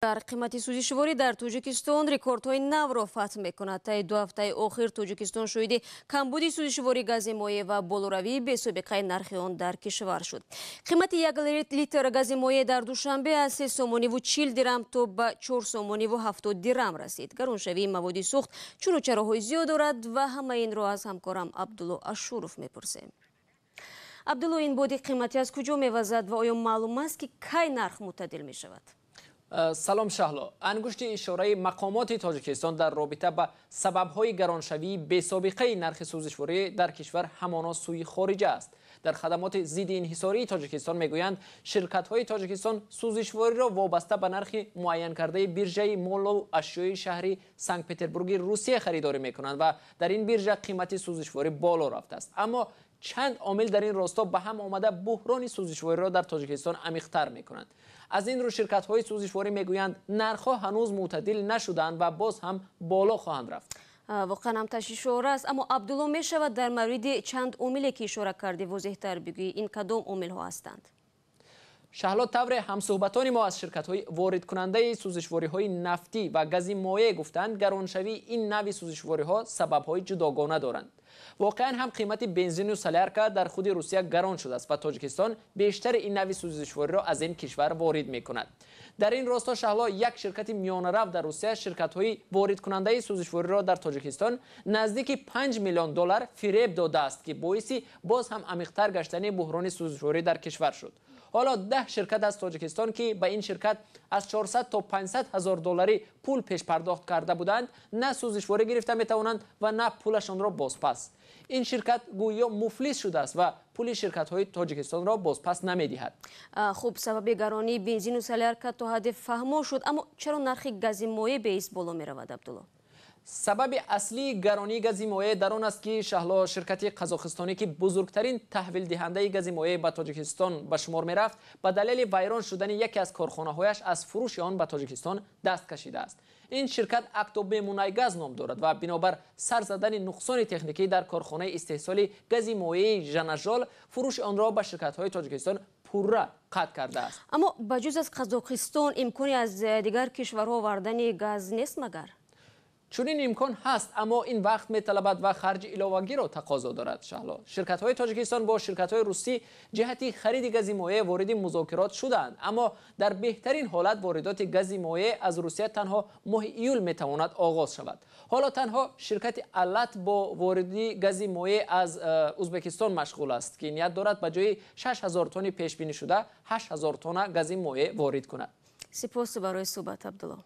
در قیمت سوزشواری در توجیکستان رکوردهای نو را فتح میکند. طی 2 هفته آخر توجیکستان شاهد کمبود سوزشواری گاز مایع و بالوروی بی‌سابقه نرخ آن در کشور شد. قیمت 1 لیتر گاز مایع در دوشنبه از 3 سومانی و 40 درهم تا به 4 سومانی و 70 درهم رسید. گرانشوی مаводи سوخت چون چراهای زیاد دارد و همه این را از همکارم عبدالله اشورов میپرسیم. عبدالله، این بادی قیمتی از کجا میوزد و آیا معلوم است که کی نرخ معتدل می شود؟ سلام شهلا. انگشت اشاره مقامات تاجیکستان در رابطه با سبب‌های گرانشوی بی‌سابقه نرخ سوزشواری در کشور همانا سوی خارجه است. در خدمات ضد انحصاری تاجیکستان میگویند شرکت‌های تاجیکستان سوزشواری را وابسته به نرخ معین کرده بیرژه مال و اشیاء شهری سنت پترزبورگ روسیه خریداری میکنند و در این بیرژه قیمت سوزشواری بالا رفته است. اما چند عامل در این راستا به هم آمده بحران سوزشواری را در تاجیکستان عمیق‌تر می‌کنند. از این رو شرکت‌های سوزشواری میگویند نرخ‌ها هنوز معتدل نشدند و باز هم بالا خواهند رفت. واقعا هم تشویش‌آور است. اما عبدالله، میشود در مورد چند عاملی که اشاره کردی واضح‌تر بگویی؟ این کدام عامل‌ها هستند؟ شهلا، طور همصحبتان ما از شرکت‌های وارد کننده سوزشواری‌های نفتی و گاز مایع گفتند گرانشوی این نوع سوزشواری‌ها سبب‌های جداگانه دارند. واقعا هم قیمت بنزین و سلیارکا در خود روسیه گران شده است و تاجیکستان بیشتر این نوع سوزشواری را از این کشور وارد می‌کند. در این راستا شهلا، یک شرکت میانه‌رو در روسیه شرکت‌های وارد کننده سوزشواری را در تاجیکستان نزدیک 5 میلیون دلار فریب داده است که باعث باز هم عمیق‌تر گشتن بحران سوزشواری در کشور شد. حالا 10 شرکت از تاجیکستان که به این شرکت از 400 تا 500 هزار دلاری پول پیش پرداخت کرده بودند نه سوزشواری گرفته میتوانند و نه پولشان را بازپس. این شرکت گویا مفلس شده است و پول شرکت های تاجیکستان را بازپس نمیدهد. خب، سبب گرانی بنزین و سلیارکا تا حد فهمو شد، اما چرا نرخ گاز مایع بیش بالا می رود عبدالله؟ سبب اصلی گرانی گاز مایع در آن است که شهلا شرکت قزاقستانی که بزرگترین تحویل دهنده گاز مایع به تاجیکستان به شمار می رفت به دلیل ویران شدن یکی از کارخانه‌هایش از فروش آن به تاجیکستان دست کشیده است. این شرکت اکتوبه مونایگاز نام دارد و بنابر سر زدن نقصان تکنیکی در کارخانه استحصال گاز مایع ژنژال فروش آن را به شرکت‌های تاجیکستان پورا قطع کرده است. اما بجز از قزاقستان امکانی از دیگر کشورها آوردن گاز نیست مگر؟ چون این امکان هست، اما این وقت می‌طلبد و خرج علاوه‌ای را تقاضا دارد. شهلا، شرکت‌های تاجیکستان با شرکت‌های روسی جهتی خرید گاز مایع وارد مذاکرات شدند، اما در بهترین حالت واردات گاز مایع از روسیه تنها ماه ایول می‌تواند آغاز شود. حالا تنها شرکت علت با واردی گاز مایع از ازبکستان مشغول است که نیت دارد به جای 6000 تن پیش بینی شده 8000 تن گاز مایع وارد کند. سپاس برای صحبت عبدالله.